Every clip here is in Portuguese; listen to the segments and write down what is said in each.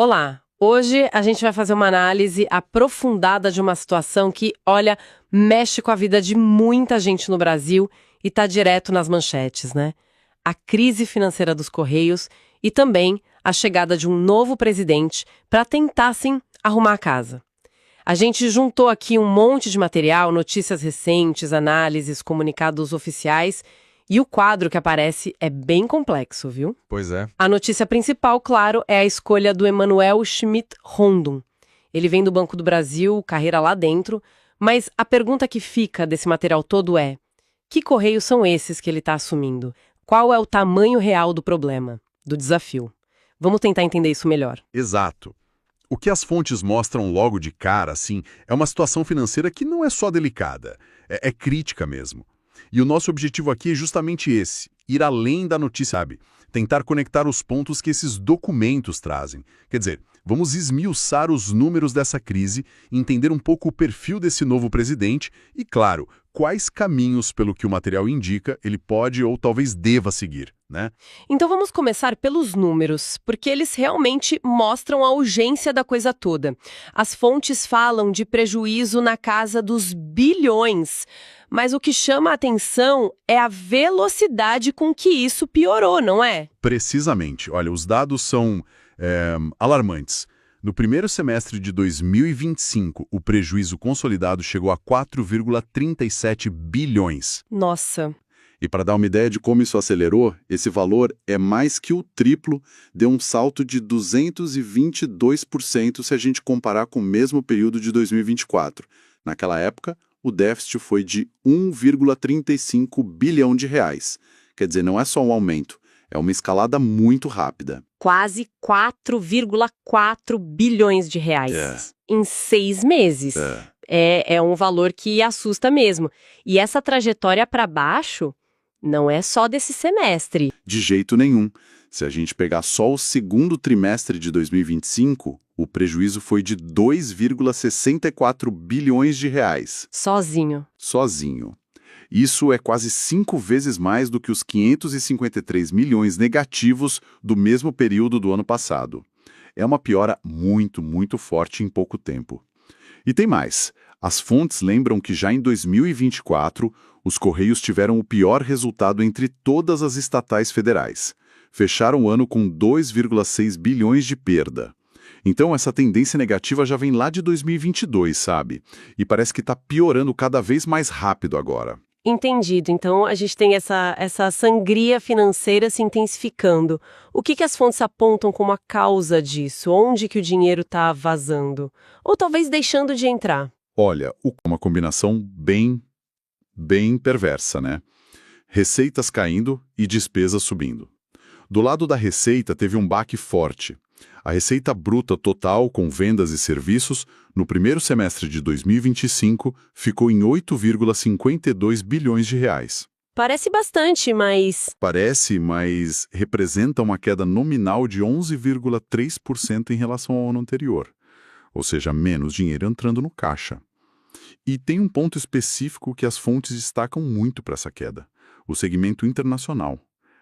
Olá! Hoje a gente vai fazer uma análise aprofundada de uma situação que, olha, mexe com a vida de muita gente no Brasil e tá direto nas manchetes, né? A crise financeira dos Correios e também a chegada de um novo presidente para tentar, assim, arrumar a casa. A gente juntou aqui um monte de material, notícias recentes, análises, comunicados oficiais, e o quadro que aparece é bem complexo, viu? Pois é. A notícia principal, claro, é a escolha do Emanuel Schmidt Rondon. Ele vem do Banco do Brasil, carreira lá dentro, mas a pergunta que fica desse material todo é: que correios são esses que ele está assumindo? Qual é o tamanho real do problema, do desafio? Vamos tentar entender isso melhor. Exato. O que as fontes mostram logo de cara, assim, é uma situação financeira que não é só delicada, é crítica mesmo. E o nosso objetivo aqui é justamente esse, ir além da notícia, sabe? Tentar conectar os pontos que esses documentos trazem. Quer dizer, vamos esmiuçar os números dessa crise, entender um pouco o perfil desse novo presidente e, claro, quais caminhos, pelo que o material indica, ele pode ou talvez deva seguir, né? Então vamos começar pelos números, porque eles realmente mostram a urgência da coisa toda. As fontes falam de prejuízo na casa dos bilhões, mas o que chama a atenção é a velocidade com que isso piorou, não é? Precisamente. Olha, os dados são alarmantes. No primeiro semestre de 2025, o prejuízo consolidado chegou a 4,37 bilhões. Nossa. E para dar uma ideia de como isso acelerou, esse valor é mais que o triplo, deu um salto de 222% se a gente comparar com o mesmo período de 2024. Naquela época, o déficit foi de 1,35 bilhão de reais. Quer dizer, não é só um aumento, é uma escalada muito rápida. Quase 4,4 bilhões de reais em 6 meses. É um valor que assusta mesmo. E essa trajetória para baixo não é só desse semestre. De jeito nenhum. Se a gente pegar só o segundo trimestre de 2025, o prejuízo foi de 2,64 bilhões de reais. Sozinho. Sozinho. Isso é quase 5 vezes mais do que os 553 milhões negativos do mesmo período do ano passado. É uma piora muito, muito forte em pouco tempo. E tem mais. As fontes lembram que já em 2024, os Correios tiveram o pior resultado entre todas as estatais federais. Fecharam o ano com 2,6 bilhões de perda. Então, essa tendência negativa já vem lá de 2022, sabe? E parece que está piorando cada vez mais rápido agora. Entendido. Então, a gente tem essa sangria financeira se intensificando. O que as fontes apontam como a causa disso? Onde que o dinheiro está vazando? Ou talvez deixando de entrar? Olha, uma combinação bem perversa, né? Receitas caindo e despesas subindo. Do lado da receita, teve um baque forte. A receita bruta total com vendas e serviços, no primeiro semestre de 2025, ficou em 8,52 bilhões de reais. Parece bastante, mas... Parece, mas representa uma queda nominal de 11,3% em relação ao ano anterior. Ou seja, menos dinheiro entrando no caixa. E tem um ponto específico que as fontes destacam muito para essa queda: o segmento internacional.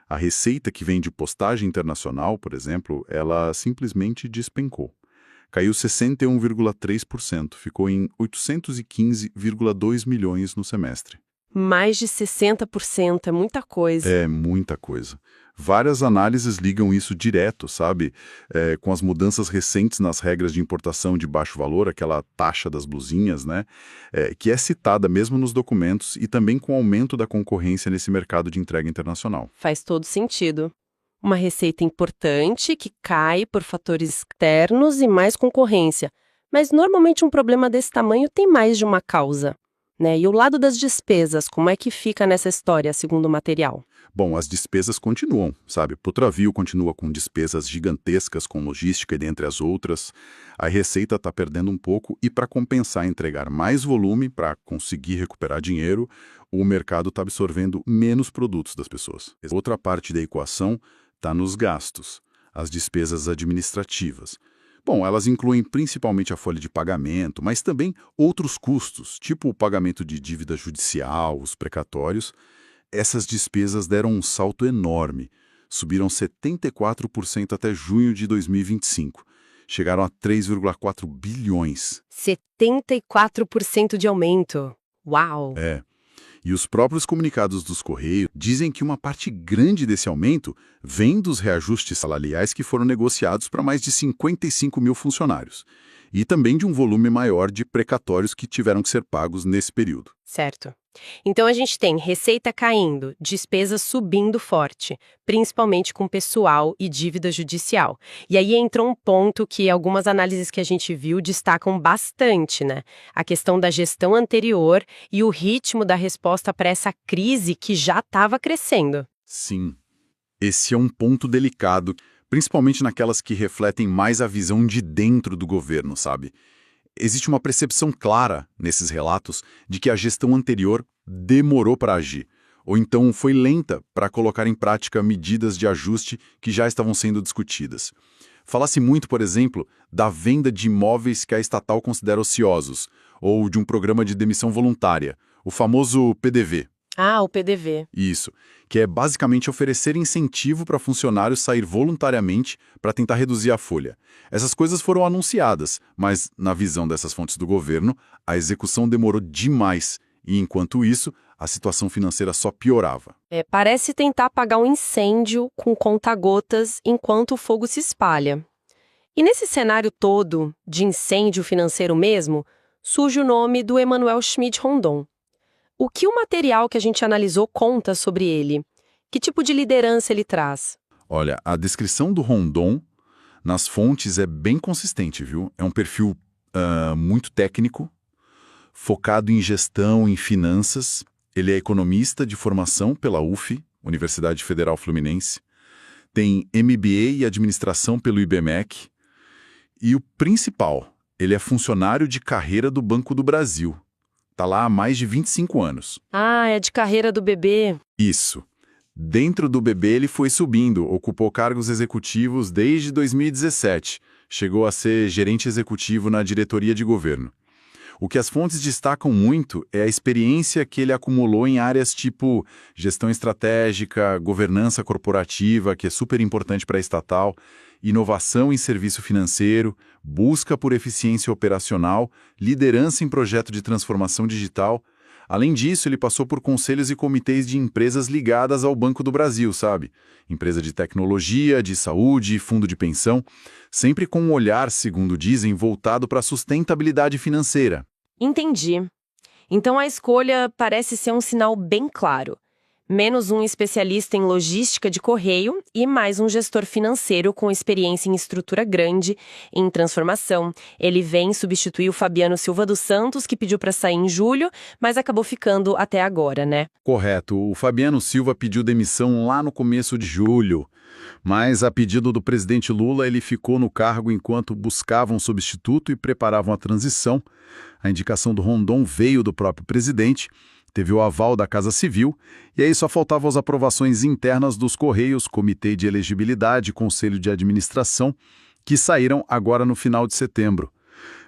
A receita que vem de postagem internacional, por exemplo, ela simplesmente despencou. Caiu 61,3%, ficou em 815,2 milhões no semestre. Mais de 60%, é muita coisa. É muita coisa. Várias análises ligam isso direto, sabe? Com as mudanças recentes nas regras de importação de baixo valor, aquela taxa das blusinhas, né? Que é citada mesmo nos documentos, e também com o aumento da concorrência nesse mercado de entrega internacional. Faz todo sentido. Uma receita importante que cai por fatores externos e mais concorrência. Mas normalmente um problema desse tamanho tem mais de uma causa, né? E o lado das despesas, como é que fica nessa história, segundo o material? Bom, as despesas continuam, sabe? Putravio continua com despesas gigantescas com logística e dentre as outras. A receita está perdendo um pouco e, para compensar e entregar mais volume, para conseguir recuperar dinheiro, o mercado está absorvendo menos produtos das pessoas. Outra parte da equação está nos gastos, as despesas administrativas. Bom, elas incluem principalmente a folha de pagamento, mas também outros custos, tipo o pagamento de dívida judicial, os precatórios. Essas despesas deram um salto enorme, subiram 74% até junho de 2025. chegaram a 3,4 bilhões. 74% de aumento. Uau! É. E os próprios comunicados dos Correios dizem que uma parte grande desse aumento vem dos reajustes salariais que foram negociados para mais de 55 mil funcionários. E também de um volume maior de precatórios que tiveram que ser pagos nesse período. Certo. Então a gente tem receita caindo, despesas subindo forte, principalmente com pessoal e dívida judicial. E aí entra um ponto que algumas análises que a gente viu destacam bastante, né? A questão da gestão anterior e o ritmo da resposta para essa crise que já estava crescendo. Sim, esse é um ponto delicado, principalmente naquelas que refletem mais a visão de dentro do governo, sabe? Existe uma percepção clara, nesses relatos, de que a gestão anterior demorou para agir, ou então foi lenta para colocar em prática medidas de ajuste que já estavam sendo discutidas. Fala-se muito, por exemplo, da venda de imóveis que a estatal considera ociosos, ou de um programa de demissão voluntária, o famoso PDV. Ah, o PDV. Isso, que é basicamente oferecer incentivo para funcionários sair voluntariamente para tentar reduzir a folha. Essas coisas foram anunciadas, mas, na visão dessas fontes do governo, a execução demorou demais e, enquanto isso, a situação financeira só piorava. Parece tentar apagar um incêndio com conta-gotas enquanto o fogo se espalha. E nesse cenário todo, de incêndio financeiro mesmo, surge o nome do Emanuel Schmidt Rondon. O que o material que a gente analisou conta sobre ele? Que tipo de liderança ele traz? Olha, a descrição do Rondon nas fontes é bem consistente, viu? É um perfil muito técnico, focado em gestão, em finanças. Ele é economista de formação pela UF, Universidade Federal Fluminense. Tem MBA e administração pelo IBMEC. E o principal, ele é funcionário de carreira do Banco do Brasil. Está lá há mais de 25 anos. Ah, é de carreira do BB. Isso. Dentro do BB ele foi subindo, ocupou cargos executivos desde 2017. Chegou a ser gerente executivo na diretoria de governo. O que as fontes destacam muito é a experiência que ele acumulou em áreas tipo gestão estratégica, governança corporativa, que é super importante para a estatal, inovação em serviço financeiro, busca por eficiência operacional, liderança em projeto de transformação digital. Além disso, ele passou por conselhos e comitês de empresas ligadas ao Banco do Brasil, sabe? Empresa de tecnologia, de saúde, fundo de pensão, sempre com um olhar, segundo dizem, voltado para a sustentabilidade financeira. Entendi. Então a escolha parece ser um sinal bem claro. Menos um especialista em logística de correio e mais um gestor financeiro com experiência em estrutura grande, em transformação. Ele vem substituir o Fabiano Silva dos Santos, que pediu para sair em julho, mas acabou ficando até agora, né? Correto. O Fabiano Silva pediu demissão lá no começo de julho, mas a pedido do presidente Lula ele ficou no cargo enquanto buscavam um substituto e preparavam a transição. A indicação do Rondon veio do próprio presidente, teve o aval da Casa Civil, e aí só faltavam as aprovações internas dos Correios, Comitê de Elegibilidade e Conselho de Administração, que saíram agora no final de setembro.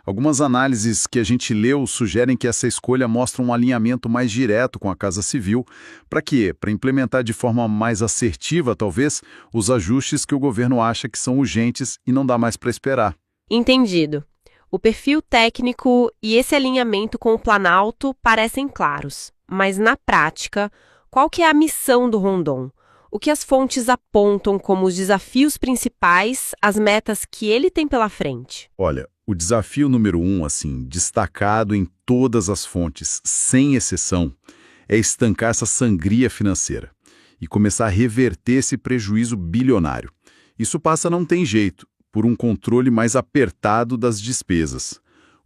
Algumas análises que a gente leu sugerem que essa escolha mostra um alinhamento mais direto com a Casa Civil. Para quê? Para implementar de forma mais assertiva, talvez, os ajustes que o governo acha que são urgentes e não dá mais para esperar. Entendido. O perfil técnico e esse alinhamento com o Planalto parecem claros, mas na prática, qual que é a missão do Rondon? O que as fontes apontam como os desafios principais, as metas que ele tem pela frente? Olha, o desafio número 1, assim, destacado em todas as fontes, sem exceção, é estancar essa sangria financeira e começar a reverter esse prejuízo bilionário. Isso passa, não tem jeito, por um controle mais apertado das despesas,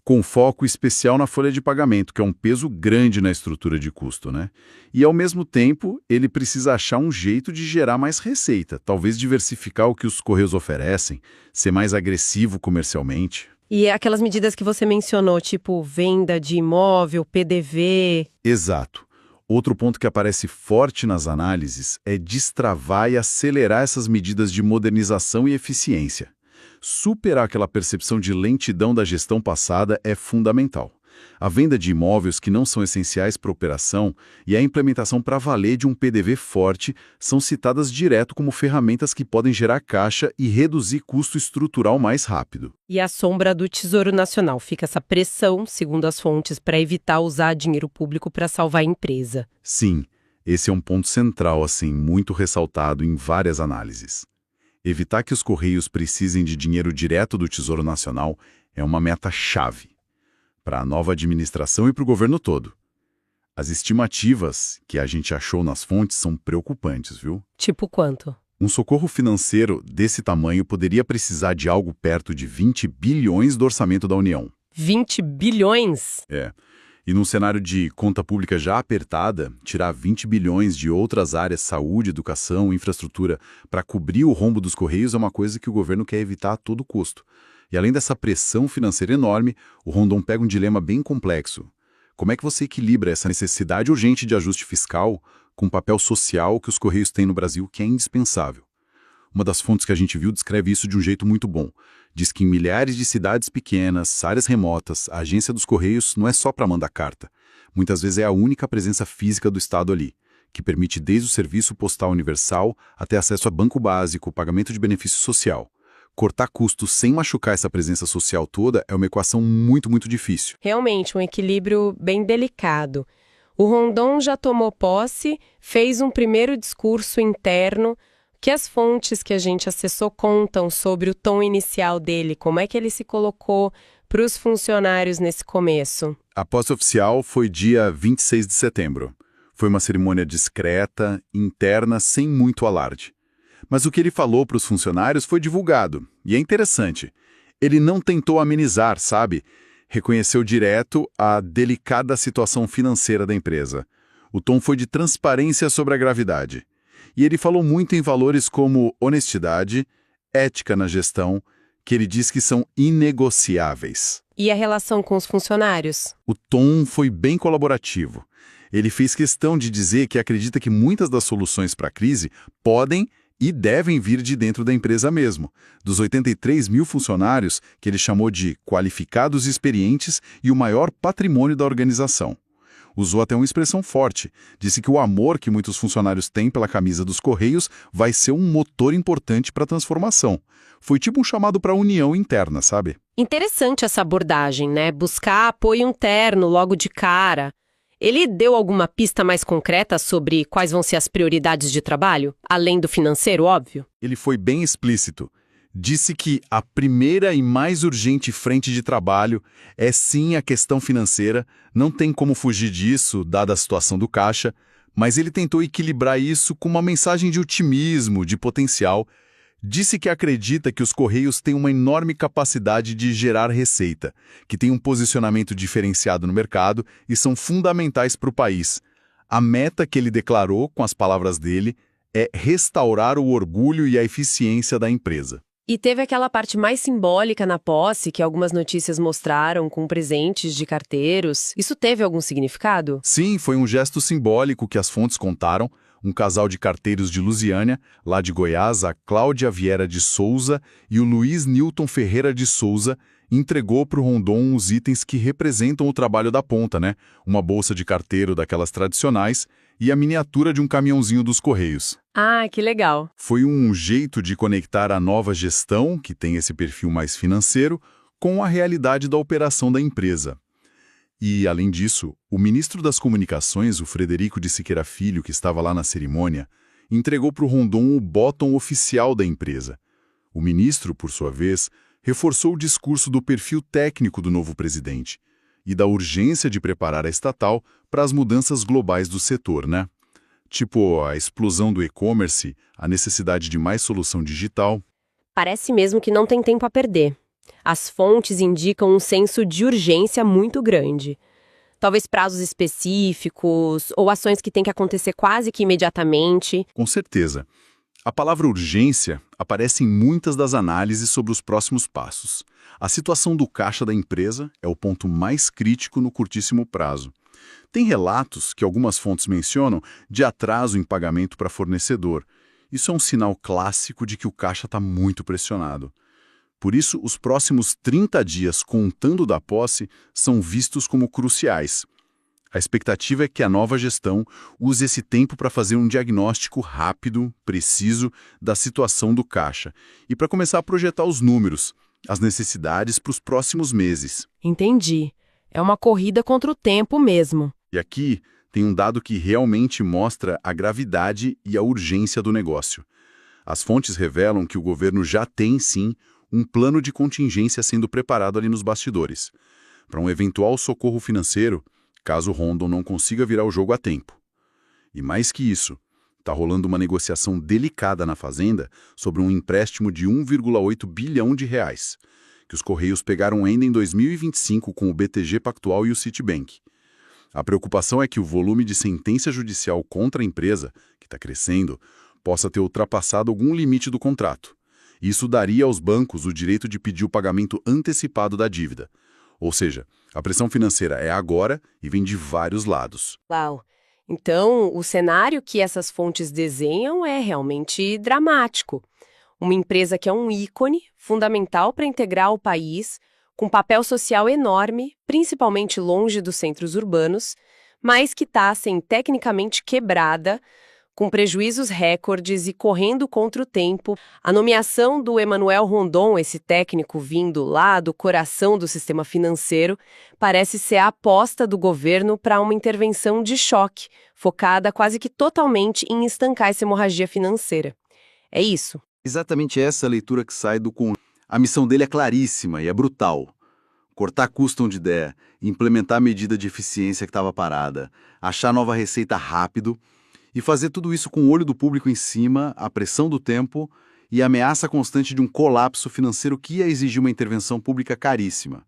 com foco especial na folha de pagamento, que é um peso grande na estrutura de custo, né? E, ao mesmo tempo, ele precisa achar um jeito de gerar mais receita, talvez diversificar o que os Correios oferecem, ser mais agressivo comercialmente. E aquelas medidas que você mencionou, tipo venda de imóvel, PDV... Exato. Outro ponto que aparece forte nas análises é destravar e acelerar essas medidas de modernização e eficiência. Superar aquela percepção de lentidão da gestão passada é fundamental. A venda de imóveis que não são essenciais para a operação e a implementação para valer de um PDV forte são citadas direto como ferramentas que podem gerar caixa e reduzir custo estrutural mais rápido. E à sombra do Tesouro Nacional fica essa pressão, segundo as fontes, para evitar usar dinheiro público para salvar a empresa. Sim, esse é um ponto central, assim, muito ressaltado em várias análises. Evitar que os Correios precisem de dinheiro direto do Tesouro Nacional é uma meta-chave para a nova administração e para o governo todo. As estimativas que a gente achou nas fontes são preocupantes, viu? Tipo quanto? Um socorro financeiro desse tamanho poderia precisar de algo perto de 20 bilhões do orçamento da União. 20 bilhões? É. E num cenário de conta pública já apertada, tirar 20 bilhões de outras áreas, saúde, educação, infraestrutura, para cobrir o rombo dos Correios é uma coisa que o governo quer evitar a todo custo. E além dessa pressão financeira enorme, o Rondon pega um dilema bem complexo. Como é que você equilibra essa necessidade urgente de ajuste fiscal com o papel social que os Correios têm no Brasil, que é indispensável? Uma das fontes que a gente viu descreve isso de um jeito muito bom. Diz que em milhares de cidades pequenas, áreas remotas, a agência dos Correios não é só para mandar carta. Muitas vezes é a única presença física do Estado ali, que permite desde o serviço postal universal até acesso a banco básico, pagamento de benefício social. Cortar custos sem machucar essa presença social toda é uma equação muito, muito difícil. Realmente, um equilíbrio bem delicado. O Rondon já tomou posse, fez um primeiro discurso interno. Que as fontes que a gente acessou contam sobre o tom inicial dele, como é que ele se colocou para os funcionários nesse começo? A posse oficial foi dia 26 de setembro. Foi uma cerimônia discreta, interna, sem muito alarde. Mas o que ele falou para os funcionários foi divulgado, e é interessante. Ele não tentou amenizar, sabe? Reconheceu direto a delicada situação financeira da empresa. O tom foi de transparência sobre a gravidade. E ele falou muito em valores como honestidade, ética na gestão, que ele diz que são inegociáveis. E a relação com os funcionários? O tom foi bem colaborativo. Ele fez questão de dizer que acredita que muitas das soluções para a crise podem e devem vir de dentro da empresa mesmo, dos 83 mil funcionários que ele chamou de qualificados e experientes e o maior patrimônio da organização. Usou até uma expressão forte. Disse que o amor que muitos funcionários têm pela camisa dos Correios vai ser um motor importante para a transformação. Foi tipo um chamado para a união interna, sabe? Interessante essa abordagem, né? Buscar apoio interno logo de cara. Ele deu alguma pista mais concreta sobre quais vão ser as prioridades de trabalho, além do financeiro, óbvio? Ele foi bem explícito. Disse que a primeira e mais urgente frente de trabalho é sim a questão financeira, não tem como fugir disso, dada a situação do caixa, mas ele tentou equilibrar isso com uma mensagem de otimismo, de potencial. Disse que acredita que os Correios têm uma enorme capacidade de gerar receita, que têm um posicionamento diferenciado no mercado e são fundamentais para o país. A meta que ele declarou, com as palavras dele, é restaurar o orgulho e a eficiência da empresa. E teve aquela parte mais simbólica na posse que algumas notícias mostraram com presentes de carteiros. Isso teve algum significado? Sim, foi um gesto simbólico que as fontes contaram. Um casal de carteiros de Lusiânia, lá de Goiás, a Cláudia Vieira de Souza e o Luiz Newton Ferreira de Souza, entregou para o Rondon os itens que representam o trabalho da ponta, né? Uma bolsa de carteiro daquelas tradicionais e a miniatura de um caminhãozinho dos Correios. Ah, que legal! Foi um jeito de conectar a nova gestão, que tem esse perfil mais financeiro, com a realidade da operação da empresa. E, além disso, o ministro das Comunicações, o Frederico de Siqueira Filho, que estava lá na cerimônia, entregou para o Rondon o bottom oficial da empresa. O ministro, por sua vez, reforçou o discurso do perfil técnico do novo presidente e da urgência de preparar a estatal para as mudanças globais do setor, né? Tipo a explosão do e-commerce, a necessidade de mais solução digital. Parece mesmo que não tem tempo a perder. As fontes indicam um senso de urgência muito grande. Talvez prazos específicos ou ações que têm que acontecer quase que imediatamente. Com certeza. A palavra urgência aparece em muitas das análises sobre os próximos passos. A situação do caixa da empresa é o ponto mais crítico no curtíssimo prazo. Tem relatos que algumas fontes mencionam de atraso em pagamento para fornecedor. Isso é um sinal clássico de que o caixa está muito pressionado. Por isso, os próximos 30 dias contando da posse são vistos como cruciais. A expectativa é que a nova gestão use esse tempo para fazer um diagnóstico rápido, preciso, da situação do caixa e para começar a projetar os números, as necessidades para os próximos meses. Entendi. É uma corrida contra o tempo mesmo. E aqui tem um dado que realmente mostra a gravidade e a urgência do negócio. As fontes revelam que o governo já tem, sim, um plano de contingência sendo preparado ali nos bastidores, para um eventual socorro financeiro, caso Rondon não consiga virar o jogo a tempo. E mais que isso, está rolando uma negociação delicada na Fazenda sobre um empréstimo de 1,8 bilhão de reais, que os Correios pegaram ainda em 2025 com o BTG Pactual e o Citibank. A preocupação é que o volume de sentença judicial contra a empresa, que está crescendo, possa ter ultrapassado algum limite do contrato. Isso daria aos bancos o direito de pedir o pagamento antecipado da dívida. Ou seja, a pressão financeira é agora e vem de vários lados. Uau! Então, o cenário que essas fontes desenham é realmente dramático. Uma empresa que é um ícone, fundamental para integrar o país, com papel social enorme, principalmente longe dos centros urbanos, mas que está, assim, tecnicamente quebrada, com prejuízos recordes e correndo contra o tempo. A nomeação do Emmanuel Rondon, esse técnico vindo lá do coração do sistema financeiro, parece ser a aposta do governo para uma intervenção de choque, focada quase que totalmente em estancar essa hemorragia financeira. É isso? Exatamente essa leitura que sai do conjunto. A missão dele é claríssima e é brutal. Cortar custo onde der, implementar a medida de eficiência que estava parada, achar nova receita rápido e fazer tudo isso com o olho do público em cima, a pressão do tempo e a ameaça constante de um colapso financeiro que ia exigir uma intervenção pública caríssima.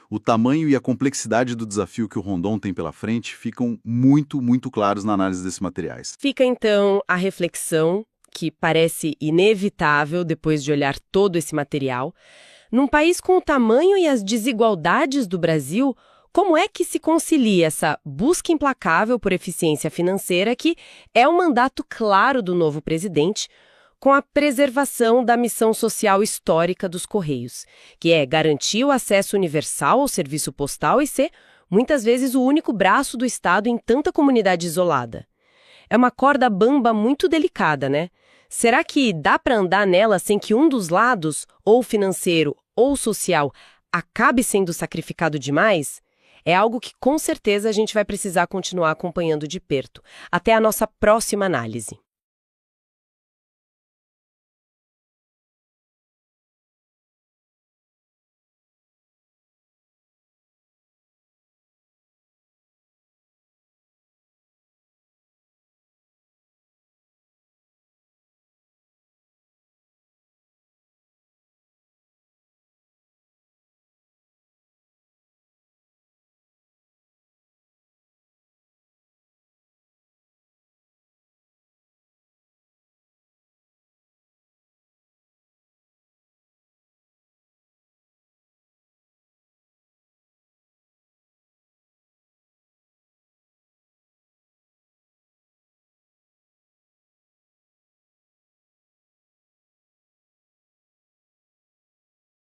O tamanho e a complexidade do desafio que o Rondon tem pela frente ficam muito, muito claros na análise desses materiais. Fica, então, a reflexão, que parece inevitável depois de olhar todo esse material. Num país com o tamanho e as desigualdades do Brasil, como é que se concilia essa busca implacável por eficiência financeira, que é um mandato claro do novo presidente, com a preservação da missão social histórica dos Correios, que é garantir o acesso universal ao serviço postal e ser, muitas vezes, o único braço do Estado em tanta comunidade isolada? É uma corda bamba muito delicada, né? Será que dá para andar nela sem que um dos lados, ou financeiro ou social, acabe sendo sacrificado demais? É algo que com certeza a gente vai precisar continuar acompanhando de perto. Até a nossa próxima análise.